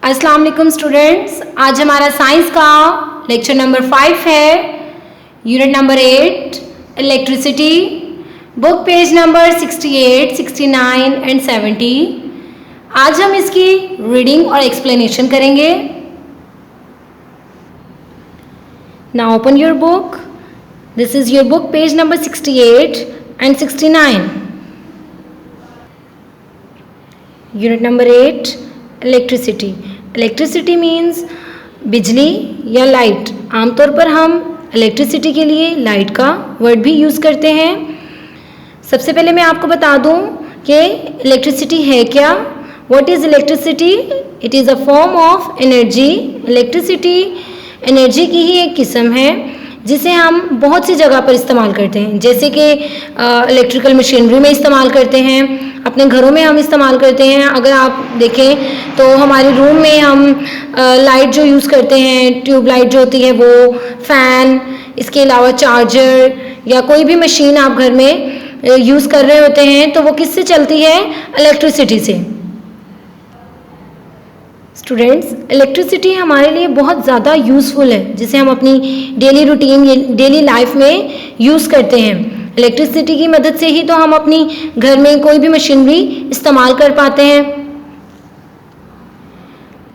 अस्सलाम वालेकुम स्टूडेंट्स, आज हमारा साइंस का लेक्चर नंबर 5 है, unit number 8 electricity, book page number 68, 69 and 70। आज हम इसकी रीडिंग और एक्सप्लेनेशन करेंगे। Now open your book, this is your book page number 68 and 69। Unit number 8 electricity. Electricity means बिजली या लाइट। आमतौर पर हम इलेक्ट्रिसिटी के लिए लाइट का वर्ड भी यूज़ करते हैं। सबसे पहले मैं आपको बता दूं कि इलेक्ट्रिसिटी है क्या। What is electricity? It is a form of energy. Electricity energy की ही एक किस्म है जिसे हम बहुत सी जगह पर इस्तेमाल करते हैं, जैसे कि इलेक्ट्रिकल मशीनरी में इस्तेमाल करते हैं, अपने घरों में हम इस्तेमाल करते हैं। अगर आप देखें तो हमारे रूम में हम लाइट जो यूज़ करते हैं, ट्यूब लाइट जो होती है वो, फ़ैन, इसके अलावा चार्जर या कोई भी मशीन आप घर में यूज़ कर रहे होते हैं तो वो किससे चलती है? इलेक्ट्रिसिटी से। स्टूडेंट्स, इलेक्ट्रिसिटी हमारे लिए बहुत ज़्यादा यूज़फुल है, जिसे हम अपनी डेली रूटीन, डेली लाइफ में यूज़ करते हैं। इलेक्ट्रिसिटी की मदद से ही तो हम अपनी घर में कोई भी मशीनरी इस्तेमाल कर पाते हैं।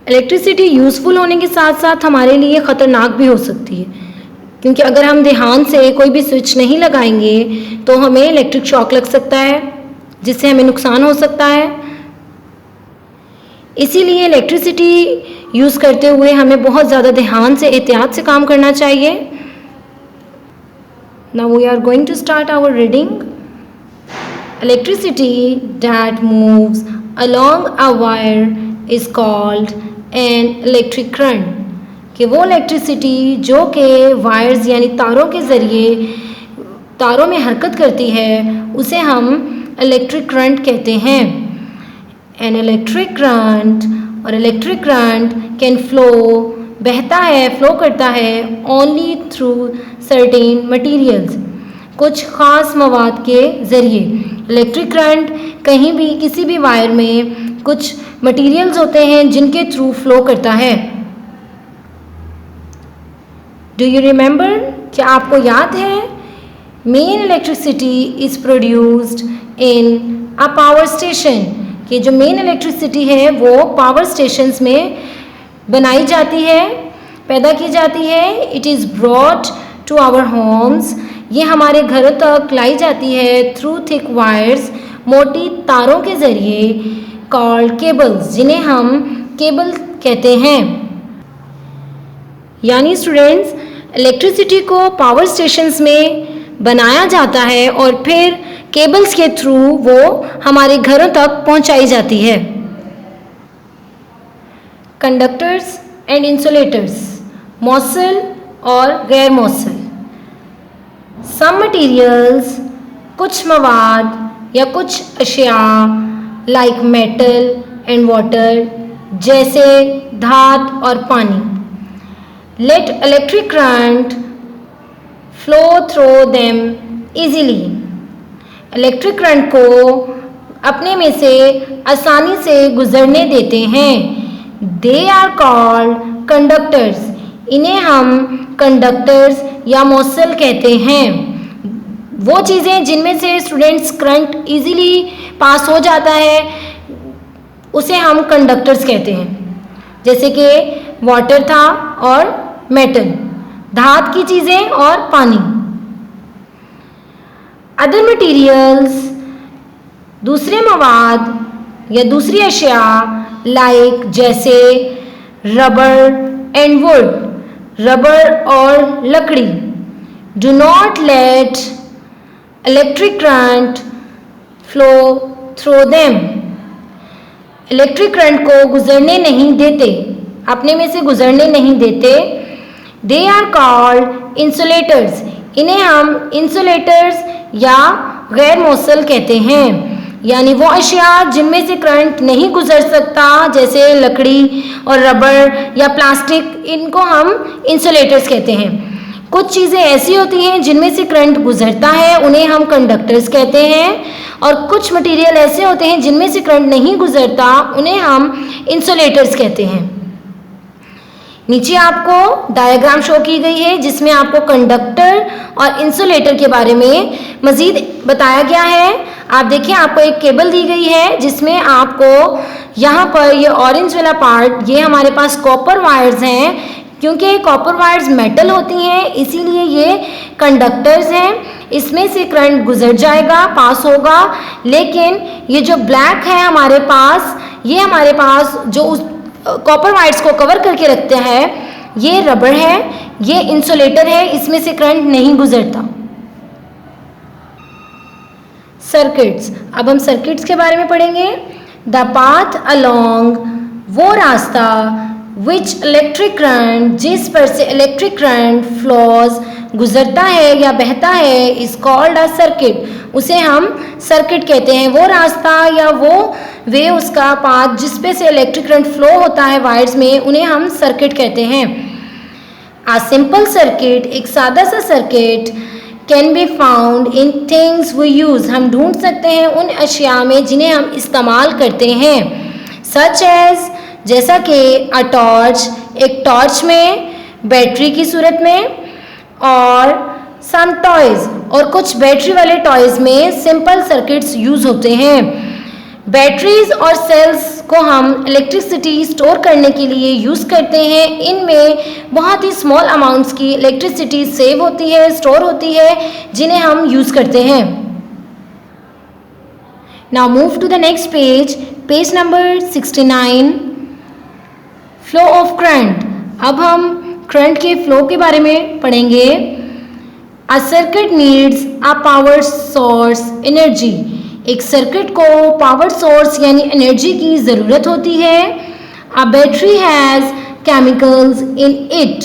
इलेक्ट्रिसिटी यूज़फुल होने के साथ साथ हमारे लिए ख़तरनाक भी हो सकती है, क्योंकि अगर हम ध्यान से कोई भी स्विच नहीं लगाएंगे तो हमें इलेक्ट्रिक शॉक लग सकता है, जिससे हमें नुकसान हो सकता है। इसीलिए इलेक्ट्रिसिटी यूज़ करते हुए हमें बहुत ज़्यादा ध्यान से, एहतियात से काम करना चाहिए। Now we are going to start our reading. Electricity that moves along a wire is called an electric current. कि वो इलेक्ट्रिसिटी जो कि वायर्स यानी तारों के ज़रिए तारों में हरकत करती है उसे हम इलेक्ट्रिक करंट कहते हैं। An electric current और इलेक्ट्रिक करंट कैन फ्लो, बहता है, फ्लो करता है ओनली थ्रू सर्टेन मटीरियल्स, कुछ ख़ास मवाद के ज़रिए। इलेक्ट्रिक करंट कहीं भी, किसी भी वायर में कुछ मटीरियल्स होते हैं जिनके थ्रू फ्लो करता है। Do you remember? क्या आपको याद है? Main electricity is produced in a power station, कि जो मेन इलेक्ट्रिसिटी है वो पावर स्टेशंस में बनाई जाती है, पैदा की जाती है। It is brought to our homes, ये हमारे घरों तक लाई जाती है थ्रू थिक वायर्स, मोटी तारों के ज़रिए, कॉल्ड केबल्स, जिन्हें हम केबल कहते हैं। यानी स्टूडेंट्स, इलेक्ट्रिसिटी को पावर स्टेशंस में बनाया जाता है और फिर केबल्स के थ्रू वो हमारे घरों तक पहुंचाई जाती है। कंडक्टर्स एंड इंसुलेटर्स, मौसल और गैर मौसल। सम मटीरियल्स, कुछ मवाद या कुछ अशिया, लाइक मेटल एंड वाटर, जैसे धात और पानी, let electric current flow through them easily, electric current को अपने में से आसानी से गुजरने देते हैं। दे आर कॉल्ड कंडक्टर्स, इन्हें हम कंडक्टर्स या मौसल कहते हैं। वो चीज़ें जिनमें से स्टूडेंट्स करंट इजीली पास हो जाता है उसे हम कंडक्टर्स कहते हैं, जैसे कि वाटर था और मेटल, धात की चीज़ें और पानी। अदर मटीरियल्स, दूसरे मवाद या दूसरी अशिया, लाइक जैसे रबर एंड वुड, रबर और लकड़ी, do not let electric current flow through them, electric current को गुजरने नहीं देते, अपने में से गुजरने नहीं देते। दे आर कॉल्ड इंसुलेटर्स, इन्हें हम इंसुलेटर्स या गैर मौसल कहते हैं। यानी वो अशिया जिनमें से करंट नहीं गुजर सकता, जैसे लकड़ी और रबर या प्लास्टिक, इनको हम इंसुलेटर्स कहते हैं। कुछ चीज़ें ऐसी होती हैं जिनमें से करंट गुजरता है, उन्हें हम कंडक्टर्स कहते हैं, और कुछ मटेरियल ऐसे होते हैं जिनमें से करंट नहीं गुजरता, उन्हें हम इंसुलेटर्स कहते हैं। नीचे आपको डायग्राम शो की गई है जिसमें आपको कंडक्टर और इंसुलेटर के बारे में मज़ीद बताया गया है। आप देखिए आपको एक केबल दी गई है जिसमें आपको यहाँ पर ये ऑरेंज वाला पार्ट, ये हमारे पास कॉपर वायर्स हैं। क्योंकि कॉपर वायर्स मेटल होती हैं इसीलिए ये कंडक्टर्स हैं। इसमें से करंट गुजर जाएगा, पास होगा। लेकिन ये जो ब्लैक है हमारे पास, ये हमारे पास जो उस कॉपर वायर्स को कवर करके रखते हैं, ये रबर है, ये इंसुलेटर है, इसमें से करंट नहीं गुजरता। सर्किट्स, अब हम सर्किट्स के बारे में पढ़ेंगे। द पाथ अलोंग, वो रास्ता, विच इलेक्ट्रिक करंट, जिस पर से इलेक्ट्रिक करंट फ्लोज, गुजरता है या बहता है, इज कॉल्ड अ सर्किट, उसे हम सर्किट कहते हैं। वो रास्ता या वो वे, उसका पाथ जिस पे से इलेक्ट्रिक करंट फ्लो होता है वायर्स में, उन्हें हम सर्किट कहते हैं। अ सिंपल सर्किट, एक सादा सा circuit, can be found in things we use, हम ढूंढ सकते हैं उन अशिया में जिन्हें हम इस्तेमाल करते हैं। सच एज, जैसा कि अ टॉर्च, एक टॉर्च में बैटरी की सूरत में, और सम टॉयज, और कुछ बैटरी वाले टॉयज में सिंपल सर्किट्स यूज होते हैं। बैटरीज और सेल्स को हम इलेक्ट्रिसिटी स्टोर करने के लिए यूज़ करते हैं। इनमें बहुत ही स्मॉल अमाउंट्स की इलेक्ट्रिसिटी सेव होती है, स्टोर होती है, जिन्हें हम यूज़ करते हैं। Now move to the next page, page number 69, flow of current. अब हम करंट के फ्लो के बारे में पढ़ेंगे। A circuit needs a power source energy, एक सर्किट को पावर सोर्स यानी एनर्जी की ज़रूरत होती है। A battery has chemicals in it,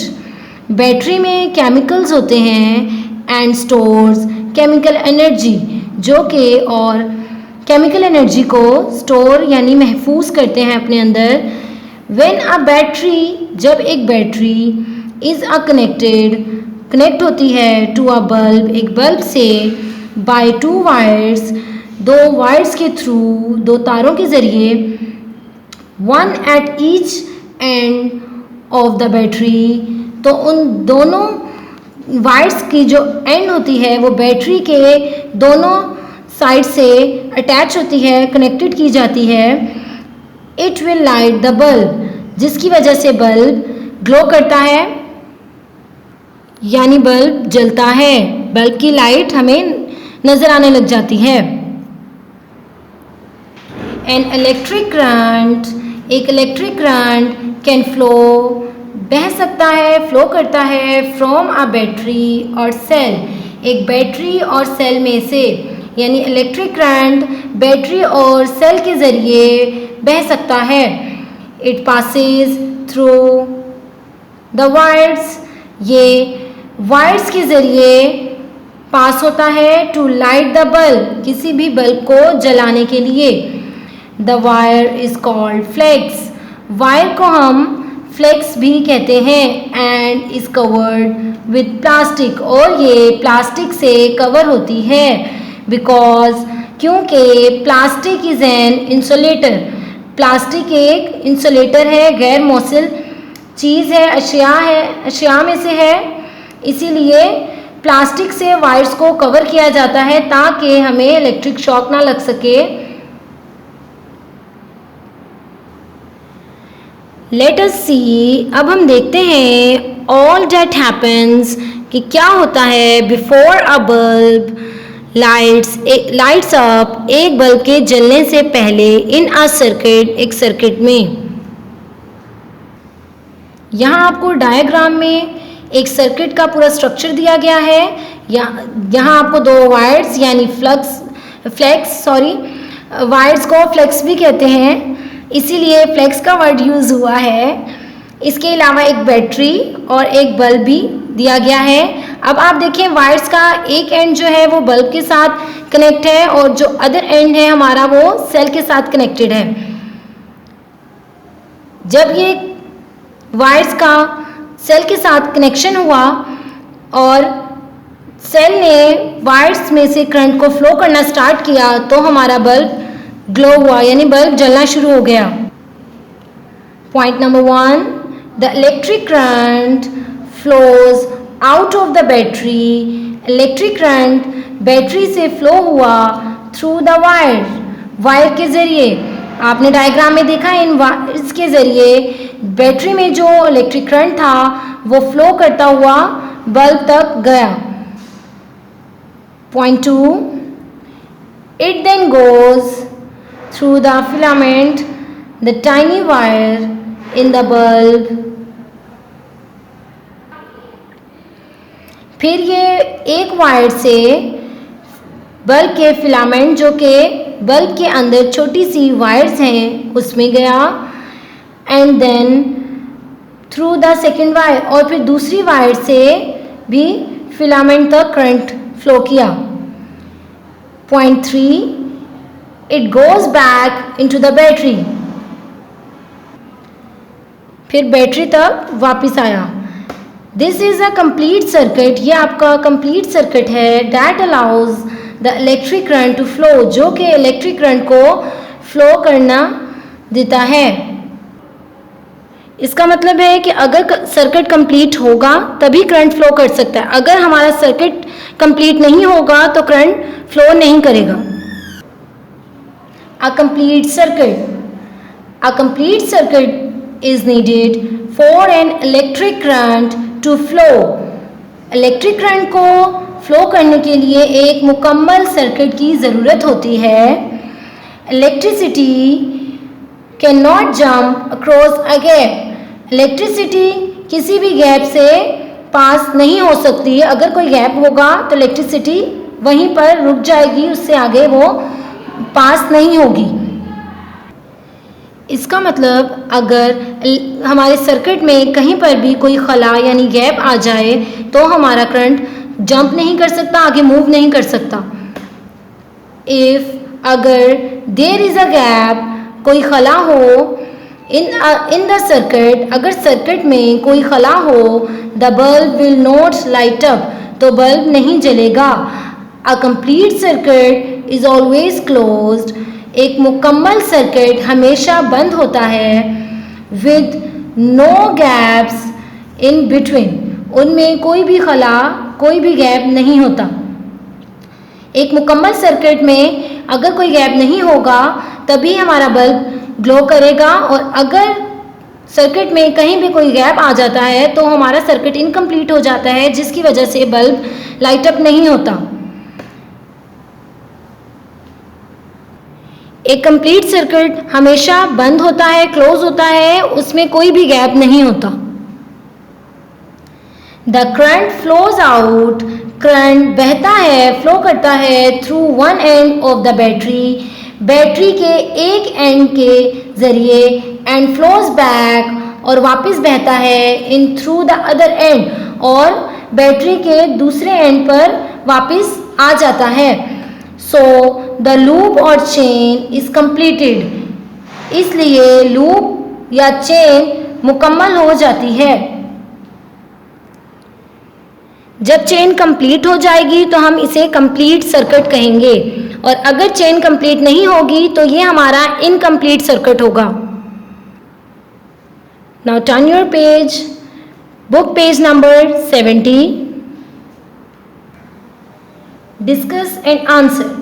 battery में केमिकल्स होते हैं। एंड स्टोर्स केमिकल एनर्जी, जो कि और केमिकल एनर्जी को स्टोर यानी महफूज करते हैं अपने अंदर। व्हेन अ बैटरी, जब एक बैटरी इज़ अ कनेक्ट होती है टू अ बल्ब, एक बल्ब से, बाय टू वायर्स, दो वायर्स के थ्रू, दो तारों के ज़रिए, one at each end of the battery, तो उन दोनों वायर्स की जो एंड होती है वो बैटरी के दोनों साइड से अटैच होती है, कनेक्टेड की जाती है। It will light the bulb, जिसकी वजह से बल्ब ग्लो करता है यानी बल्ब जलता है, बल्ब की लाइट हमें नज़र आने लग जाती है। एन इलेक्ट्रिक करंट, एक इलेक्ट्रिक करंट कैन फ्लो, बह सकता है, फ्लो करता है, फ्रॉम अ बैटरी और सेल, एक बैटरी और सेल में से, यानी इलेक्ट्रिक करंट बैटरी और सेल के ज़रिए बह सकता है। It passes through the wires, ये वायर्स के ज़रिए पास होता है। टू लाइट द बल्ब, किसी भी बल्ब को जलाने के लिए। The wire is called flex, wire को हम फ्लेक्स भी कहते हैं। And is covered with plastic, और ये प्लास्टिक से कवर होती है। बिकॉज, क्योंकि plastic is an insulator, plastic एक इंसुलेटर है, गैर मौसल चीज़ है, अशिया में से है, इसीलिए प्लास्टिक से वायर्स को कवर किया जाता है ताकि हमें इलेक्ट्रिक शॉक ना लग सके। लेट अस सी, अब हम देखते हैं ऑल दैट हैपन्स, कि क्या होता है before a bulb lights up, एक बल्ब के जलने से पहले, इन अ सर्किट, एक सर्किट में। यहाँ आपको डायग्राम में एक सर्किट का पूरा स्ट्रक्चर दिया गया है। यहाँ आपको दो वायर्स यानी वायर्स को फ्लेक्स भी कहते हैं, इसीलिए फ्लेक्स का वर्ड यूज़ हुआ है। इसके अलावा एक बैटरी और एक बल्ब भी दिया गया है। अब आप देखें वायर्स का एक एंड जो है वो बल्ब के साथ कनेक्ट है और जो अदर एंड है हमारा वो सेल के साथ कनेक्टेड है। जब ये वायर्स का सेल के साथ कनेक्शन हुआ और सेल ने वायर्स में से करंट को फ्लो करना स्टार्ट किया तो हमारा बल्ब ग्लो हुआ यानी बल्ब जलना शुरू हो गया। Point number 1, The electric current flows out of the battery. Electric current battery से फ्लो हुआ थ्रू द वायर के ज़रिए। आपने डायग्राम में देखा इन वायर्स के ज़रिए बैटरी में जो इलेक्ट्रिक करंट था वो फ्लो करता हुआ बल्ब तक गया। Point 2, it then goes through the filament the tiny wire in the bulb. फिर ये एक वायर से बल्ब के फिलामेंट जो कि बल्ब के अंदर छोटी सी वायर्स हैं उसमें गया, and then through the second wire, और फिर दूसरी वायर से भी फिलामेंट तक करंट फ्लो किया। Point 3, it goes back into the battery. फिर बैटरी तक वापस आया। This is a complete circuit, ये आपका कंप्लीट सर्किट है। That allows the electric current to flow, जो कि इलेक्ट्रिक करंट को फ्लो करना देता है। इसका मतलब है कि अगर सर्किट कंप्लीट होगा तभी करंट फ्लो कर सकता है, अगर हमारा सर्किट कंप्लीट नहीं होगा तो करंट फ्लो नहीं करेगा। A complete circuit is needed for an electric current to flow. Electric current को फ्लो करने के लिए एक मुकम्मल सर्किट की ज़रूरत होती है। Electricity can not jump across a gap. Electricity किसी भी गैप से पास नहीं हो सकती। अगर कोई गैप होगा तो इलेक्ट्रिसिटी वहीं पर रुक जाएगी, उससे आगे वो पास नहीं होगी। इसका मतलब अगर हमारे सर्किट में कहीं पर भी कोई खला यानी गैप आ जाए तो हमारा करंट जंप नहीं कर सकता, आगे मूव नहीं कर सकता। अगर देयर इज़ अ गैप, कोई खला हो इन द सर्किट, अगर सर्किट में कोई खला हो, the bulb will not light up, तो बल्ब नहीं जलेगा। A complete circuit is always closed, एक मुकम्मल सर्किट हमेशा बंद होता है। With no gaps in between, उनमें कोई भी खला, कोई भी गैप नहीं होता। एक मुकम्मल सर्किट में अगर कोई गैप नहीं होगा तभी हमारा बल्ब ग्लो करेगा, और अगर सर्किट में कहीं भी कोई गैप आ जाता है तो हमारा सर्किट इनकम्प्लीट हो जाता है, जिसकी वजह से बल्ब लाइट अप नहीं होता। एक कंप्लीट सर्किट हमेशा बंद होता है, क्लोज होता है, उसमें कोई भी गैप नहीं होता। The current flows out, current बहता है, फ्लो करता है through one end of the battery, battery के एक एंड के ज़रिए, एंड फ्लोज बैक, और वापस बहता है in through the other and, और बैटरी के दूसरे एंड पर वापस आ जाता है। सो द लूप और चेन इज कंप्लीटेड, इसलिए लूप या चेन मुकम्मल हो जाती है। जब चेन कंप्लीट हो जाएगी तो हम इसे कंप्लीट सर्किट कहेंगे, और अगर चेन कंप्लीट नहीं होगी तो ये हमारा इनकम्प्लीट सर्किट होगा। Now turn your page, book page number 70। Discuss and answer.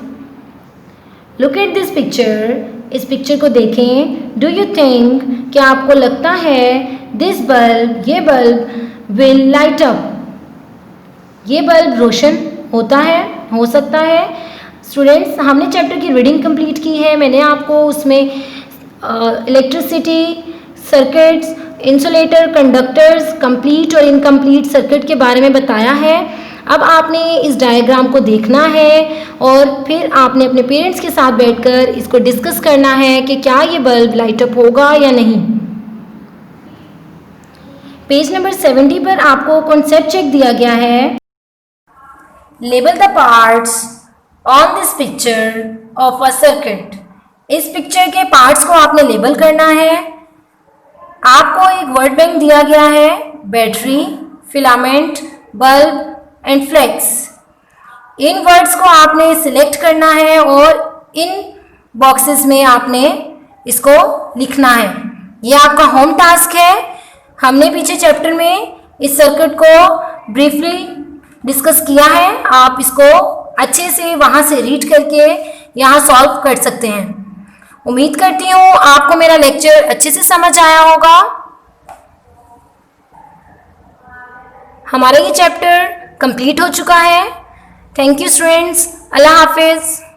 Look at this picture, इस पिक्चर को देखें। डू यू थिंक, क्या आपको लगता है दिस बल्ब, ये बल्ब विल लाइट अप, ये बल्ब रोशन होता है, हो सकता है। स्टूडेंट्स, हमने चैप्टर की रीडिंग कंप्लीट की है। मैंने आपको उसमें electricity, circuits, insulator, conductors, complete और इनकम्प्लीट सर्किट के बारे में बताया है। अब आपने इस डायग्राम को देखना है और फिर आपने अपने पेरेंट्स के साथ बैठकर इसको डिस्कस करना है कि क्या ये बल्ब लाइट अप होगा या नहीं। पेज नंबर 70 पर आपको कॉन्सेप्ट चेक दिया गया है। Label the parts on this picture of a circuit. इस पिक्चर के पार्ट्स को आपने लेबल करना है। आपको एक वर्ड बैंक दिया गया है, battery, filament, bulb and flex. इन वर्ड्स को आपने सिलेक्ट करना है और इन बॉक्सेस में आपने इसको लिखना है। ये आपका होम टास्क है। हमने पीछे चैप्टर में इस सर्किट को ब्रीफली डिस्कस किया है। आप इसको अच्छे से वहाँ से रीड करके यहाँ सॉल्व कर सकते हैं। उम्मीद करती हूँ आपको मेरा लेक्चर अच्छे से समझ आया होगा। हमारा ये चैप्टर कंप्लीट हो चुका है। Thank you students. अल्लाह हाफिज़।